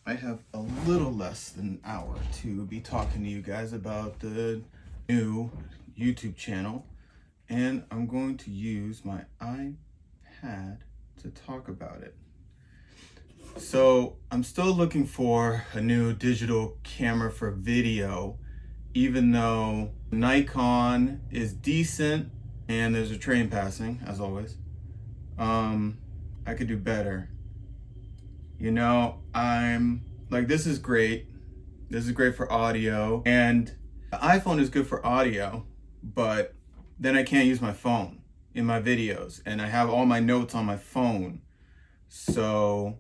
I have a little less than an hour to be talking to you guys about the new YouTube channel, and I'm going to use my iPad to talk about it. So I'm still looking for a new digital camera for video, even though Nikon is decent and there's a train passing, as always. I could do better. You know, I'm like, this is great. This is great for audio, and the iPhone is good for audio, but then I can't use my phone in my videos, and I have all my notes on my phone. So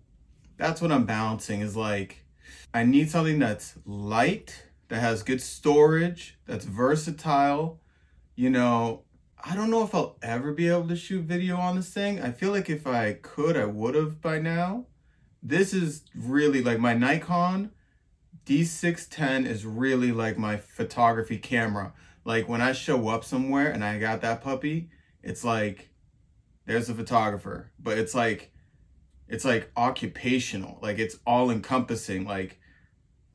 that's what I'm balancing, is like, I need something that's light, that has good storage, that's versatile. You know, I don't know if I'll ever be able to shoot video on this thing. I feel like if I could, I would have by now. This is really like my Nikon D610 is really like my photography camera. Like when I show up somewhere and I got that puppy, it's like, there's a photographer, but it's like occupational, like it's all encompassing. Like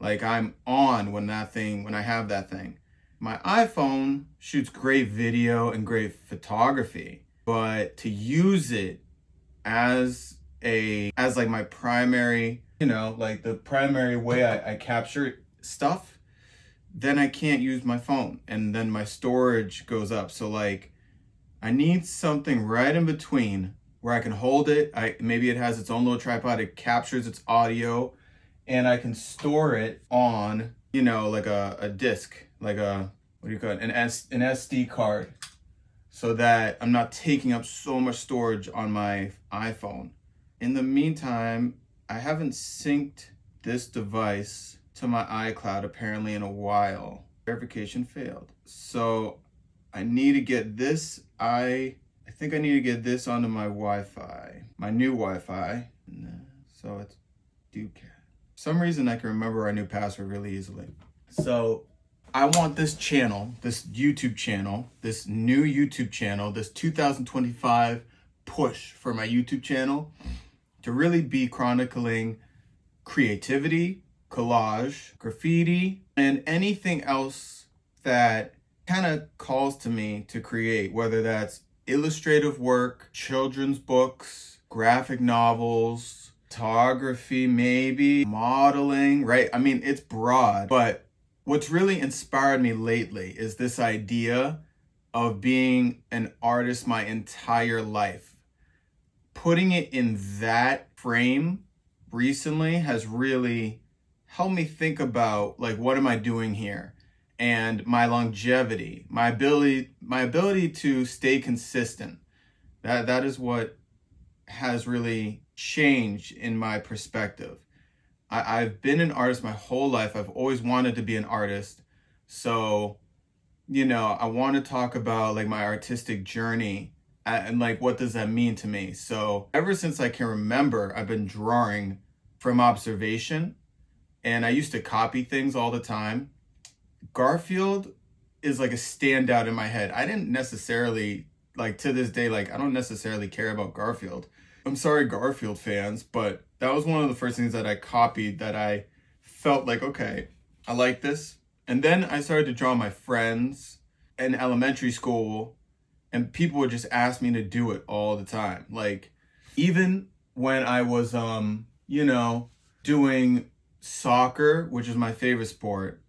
I'm on when I have that thing. My iPhone shoots great video and great photography, but to use it as like my primary, like the primary way I capture stuff, then I can't use my phone, and then my storage goes up. So like, I need something right in between where I can hold it. Maybe it has its own little tripod, it captures its audio, and I can store it on, like a disc, like what do you call it? An SD card, so that I'm not taking up so much storage on my iPhone. In the meantime, I haven't synced this device to my iCloud apparently in a while. Verification failed. So I need to get this. I think I need to get this onto my Wi-Fi, my new Wi-Fi. So it's Ducat. For some reason I can remember our new password really easily. So I want this channel, this YouTube channel, this new YouTube channel, this 2025 push for my YouTube channel to really be chronicling creativity, collage, graffiti, and anything else that kind of calls to me to create, whether that's illustrative work, children's books, graphic novels, photography, maybe modeling, right? I mean, it's broad, but what's really inspired me lately is this idea of being an artist my entire life. Putting it in that frame recently has really helped me think about, like, what am I doing here? And my longevity, my ability to stay consistent. That is what has really changed in my perspective. I've been an artist my whole life. I've always wanted to be an artist. So, I want to talk about like my artistic journey and like, what does that mean to me? So ever since I can remember, I've been drawing from observation, and I used to copy things all the time. Garfield is like a standout in my head. I didn't necessarily, like, to this day, like, I don't necessarily care about Garfield. I'm sorry, Garfield fans, but that was one of the first things that I copied that I felt like, okay, I like this. And then I started to draw my friends in elementary school, and people would just ask me to do it all the time. Like, even when I was, doing soccer, which is my favorite sport,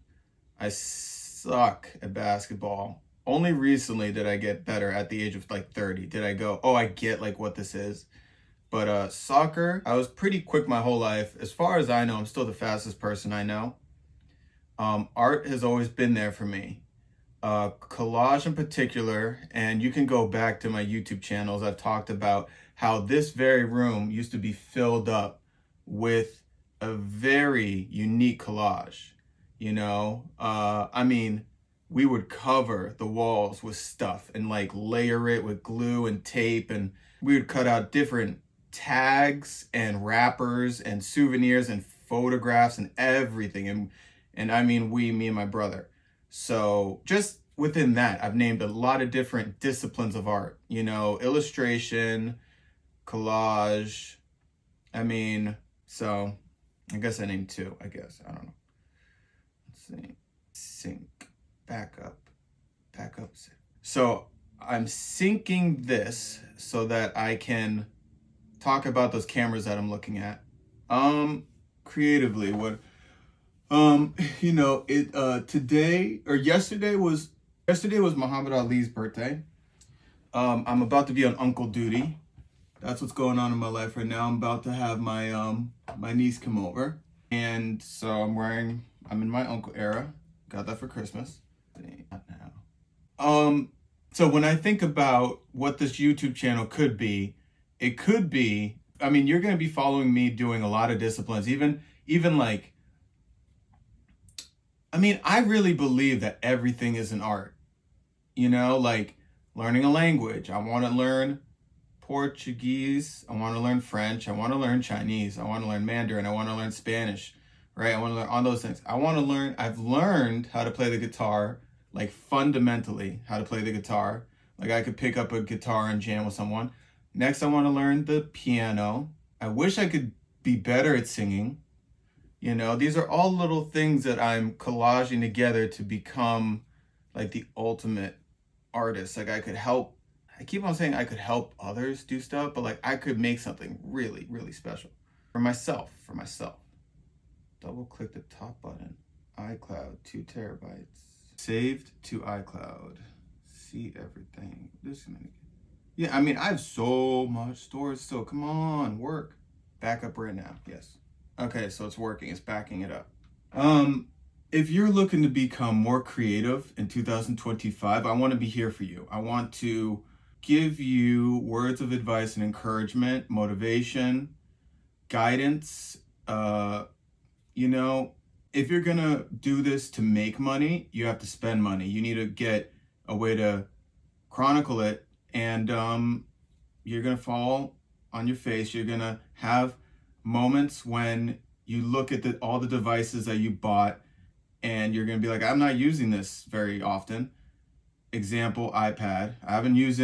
I suck at basketball. Only recently did I get better at the age of like 30. Did I go, oh, I get like what this is. But soccer, I was pretty quick my whole life. As far as I know, I'm still the fastest person I know. Art has always been there for me. Collage in particular, and you can go back to my YouTube channels. I've talked about how this very room used to be filled up with a very unique collage. I mean, we would cover the walls with stuff and like layer it with glue and tape, and we would cut out different tags and wrappers and souvenirs and photographs and everything. And I mean, me and my brother. So just within that, I've named a lot of different disciplines of art, illustration, collage. I mean, so I guess I named two, I guess. I don't know. Let's see. Sync. Backup. Backup. So I'm syncing this so that I can talk about those cameras that I'm looking at. Creatively, what today or yesterday was Muhammad Ali's birthday. I'm about to be on uncle duty. That's what's going on in my life right now. I'm about to have my my niece come over, and so I'm in my uncle era. Got that for Christmas. Not now. So when I think about what this YouTube channel could be, it could be, I mean, you're going to be following me doing a lot of disciplines, even like, I mean, I really believe that everything is an art, like learning a language. I want to learn Portuguese. I want to learn French. I want to learn Chinese. I want to learn Mandarin. I want to learn Spanish, right? I want to learn all those things. I've learned how to play the guitar, like fundamentally how to play the guitar. Like I could pick up a guitar and jam with someone. Next, I want to learn the piano. I wish I could be better at singing. These are all little things that I'm collaging together to become like the ultimate artist. Like I keep on saying I could help others do stuff, but like I could make something really, really special for myself. Double click the top button. iCloud, 2 terabytes. Saved to iCloud. See everything. Yeah, I mean, I have so much storage still. Come on, work. Back up right now. Yes. Okay, so it's working. It's backing it up. If you're looking to become more creative in 2025, I want to be here for you. I want to give you words of advice and encouragement, motivation, guidance. If you're going to do this to make money, you have to spend money. You need to get a way to chronicle it, and you're going to fall on your face. You're going to have moments when you look at all the devices that you bought, and you're going to be like, I'm not using this very often. Example, iPad. I haven't used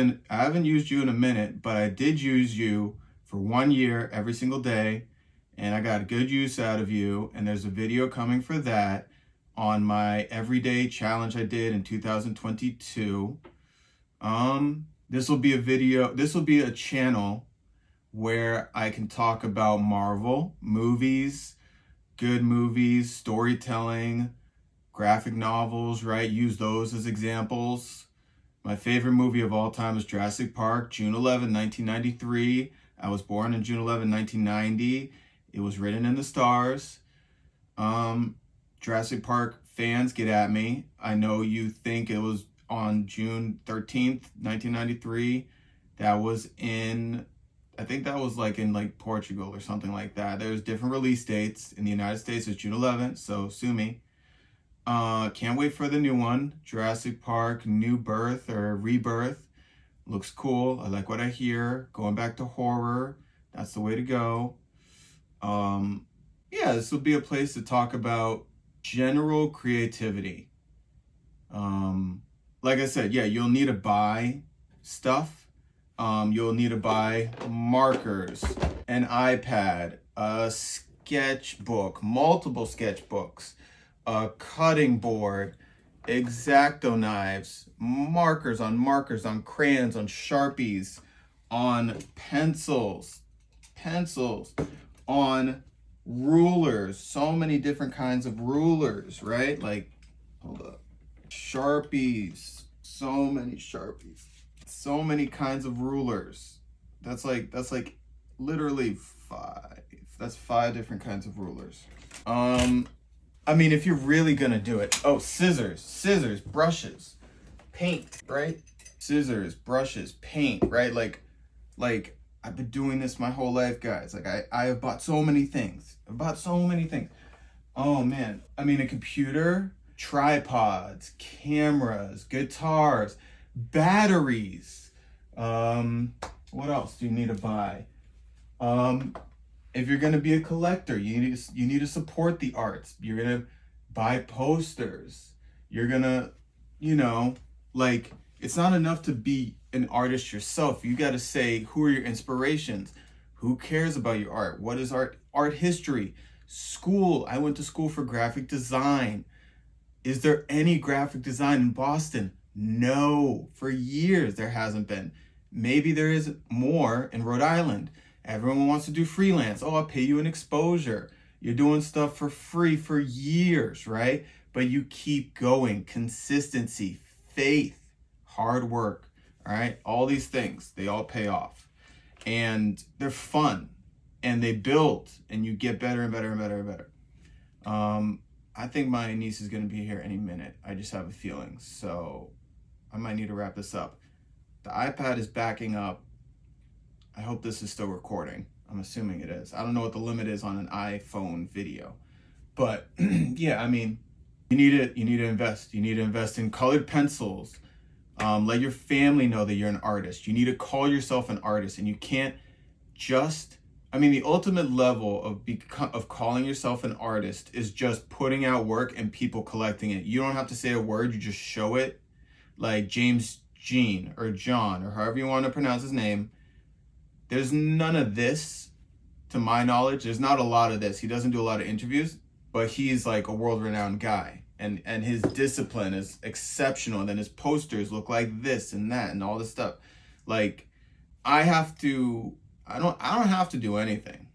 you in a minute, but I did use you for 1 year every single day, and I got good use out of you. And there's a video coming for that on my everyday challenge I did in 2022. This will be a channel where I can talk about Marvel movies, good movies, storytelling, graphic novels, right? Use those as examples. My favorite movie of all time is Jurassic Park, June 11, 1993. I was born on June 11, 1990. It was written in the stars. Jurassic Park fans, get at me. I know you think it was on June 13th, 1993. That was I think that was in Portugal or something like that. There's different release dates. In the United States, it's June 11th, so sue me. Can't wait for the new one. Jurassic Park New Birth or Rebirth. Looks cool. I like what I hear. Going back to horror. That's the way to go. Yeah, this will be a place to talk about general creativity. Like I said, yeah, you'll need to buy stuff. You'll need to buy markers, an iPad, a sketchbook, multiple sketchbooks, a cutting board, X-Acto knives, markers, on crayons, on Sharpies, on pencils, on rulers. So many different kinds of rulers, right? Hold up. Sharpies. So many Sharpies. So many kinds of rulers. That's literally 5. That's 5 different kinds of rulers. I mean, if you're really gonna do it. Oh, scissors, brushes, paint, right? Scissors, brushes, paint, right? Like I've been doing this my whole life, guys. I have bought so many things. Oh man. I mean, a computer, tripods, cameras, guitars, batteries. What else do you need to buy? If you're gonna be a collector, you need to support the arts. You're gonna buy posters. You're gonna, it's not enough to be an artist yourself. You got to say, who are your inspirations? Who cares about your art? What is art history? School, I went to school for graphic design. Is there any graphic design in Boston? No, for years there hasn't been. Maybe there is more in Rhode Island. Everyone wants to do freelance. Oh, I'll pay you an exposure. You're doing stuff for free for years, right? But you keep going. Consistency, faith, hard work, all right? All these things, they all pay off. And they're fun. And they build, and you get better and better and better and better. I think my niece is going to be here any minute. I just have a feeling. So I might need to wrap this up. The iPad is backing up. I hope this is still recording. I'm assuming it is. I don't know what the limit is on an iPhone video. But yeah, I mean, you need to invest. You need to invest in colored pencils. Let your family know that you're an artist. You need to call yourself an artist, and you can't just, I mean, the ultimate level of calling yourself an artist is just putting out work and people collecting it. You don't have to say a word, you just show it. Like James Jean or John or however you want to pronounce his name. There's none of this, to my knowledge. There's not a lot of this. He doesn't do a lot of interviews, but he's like a world-renowned guy. And his discipline is exceptional. And then his posters look like this and that and all this stuff. Like, I don't have to do anything.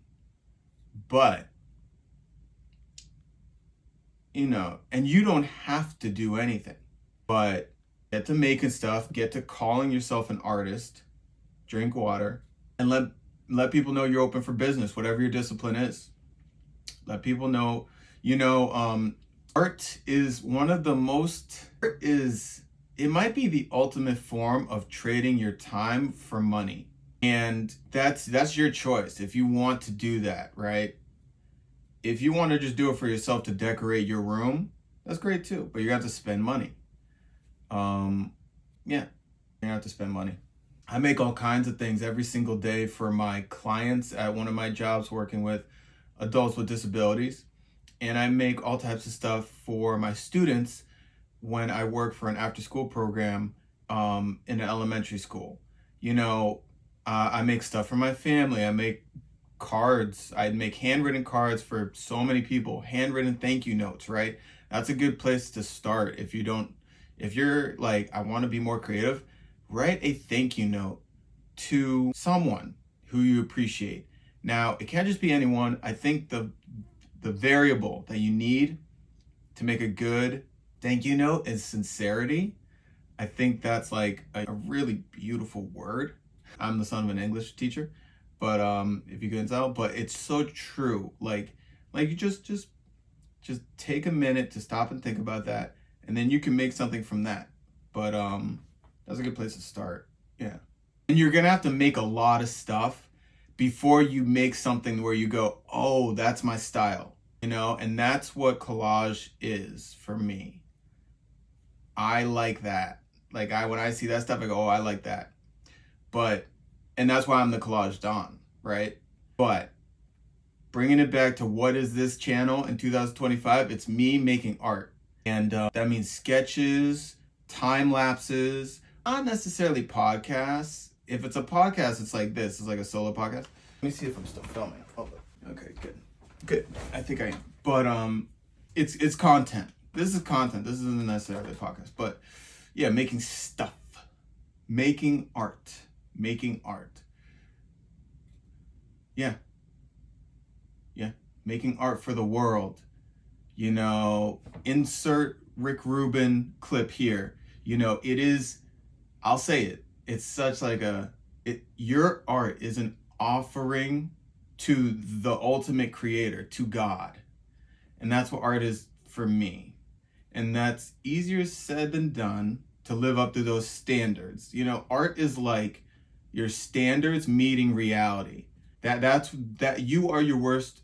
But, you know, and you don't have to do anything. But get to making stuff, get to calling yourself an artist, drink water, and let people know you're open for business, whatever your discipline is. Let people know, art is it might be the ultimate form of trading your time for money. And that's your choice if you want to do that, right? If you want to just do it for yourself to decorate your room, that's great too, but you have to spend money. Yeah, you have to spend money. I make all kinds of things every single day for my clients at one of my jobs working with adults with disabilities. And I make all types of stuff for my students when I work for an after-school program in an elementary school. I make stuff for my family. I make cards. I make handwritten cards for so many people. Handwritten thank you notes, right? That's a good place to start. If you're like, I want to be more creative, write a thank you note to someone who you appreciate. Now, it can't just be anyone. I think the variable that you need to make a good thank you note is sincerity. I think that's like a really beautiful word. I'm the son of an English teacher, but if you couldn't tell, but it's so true. Like you just take a minute to stop and think about that, and then you can make something from that. But that's a good place to start. Yeah. And you're gonna have to make a lot of stuff before you make something where you go, oh, that's my style, and that's what collage is for me. I like that. Like when I see that stuff, I go, oh, I like that. And that's why I'm the Collage Don, right? But bringing it back to what is this channel in 2025, it's me making art. And that means sketches, time lapses, not necessarily podcasts. If it's a podcast, it's like this. It's like a solo podcast. Let me see if I'm still filming. Oh, okay, good. I think I am. But it's content. This is content. This isn't necessarily a podcast. But yeah, making stuff. Making art. Yeah. Making art for the world. Insert Rick Rubin clip here. It is, I'll say it. It's such like your art is an offering to the ultimate creator, to God. And that's what art is for me. And that's easier said than done to live up to those standards. Art is like your standards meeting reality. That you are your worst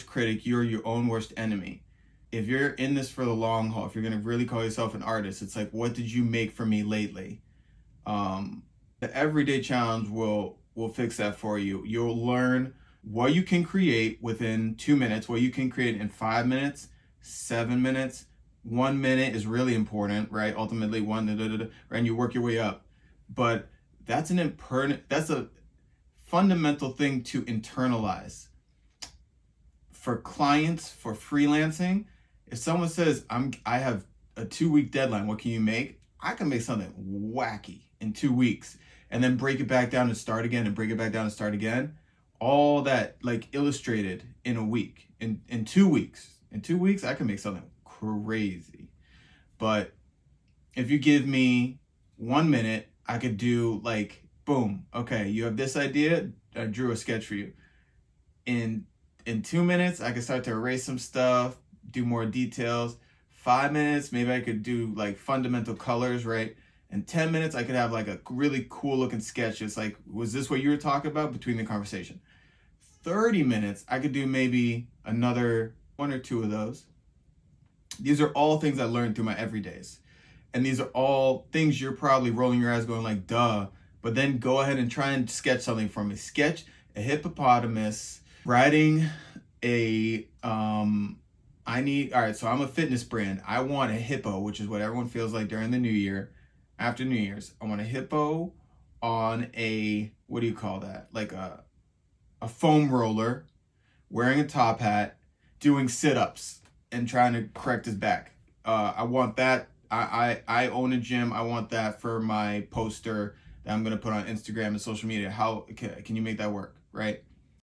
critic, you're your own worst enemy. If you're in this for the long haul, if you're gonna really call yourself an artist, it's like, what did you make for me lately? The everyday challenge will fix that for you. You'll learn what you can create within 2 minutes, what you can create in 5 minutes, 7 minutes. 1 minute is really important, right? Ultimately, and you work your way up. But that's a fundamental thing to internalize. for clients, for freelancing, if someone says, I have a 2-week deadline, what can you make? I can make something wacky in 2 weeks and then break it back down and start again and break it back down and start again. All that like illustrated in a week, in 2 weeks. In 2 weeks, I can make something crazy. But if you give me 1 minute, I could do like, boom, okay, you have this idea, I drew a sketch for you. In 2 minutes, I could start to erase some stuff, do more details. 5 minutes, maybe I could do like fundamental colors, right? In 10 minutes, I could have like a really cool looking sketch. It's like, was this what you were talking about between the conversation? 30 minutes, I could do maybe another 1 or 2 of those. These are all things I learned through my everydays. And these are all things you're probably rolling your eyes going like, duh. But then go ahead and try and sketch something for me. Sketch a hippopotamus riding a, all right, so I'm a fitness brand. I want a hippo, which is what everyone feels like during the new year, after New Year's. I want a hippo on a, what do you call that? Like a foam roller, wearing a top hat, doing sit-ups and trying to correct his back. I want that. I own a gym. I want that for my poster that I'm going to put on Instagram and social media. How can you make that work, right?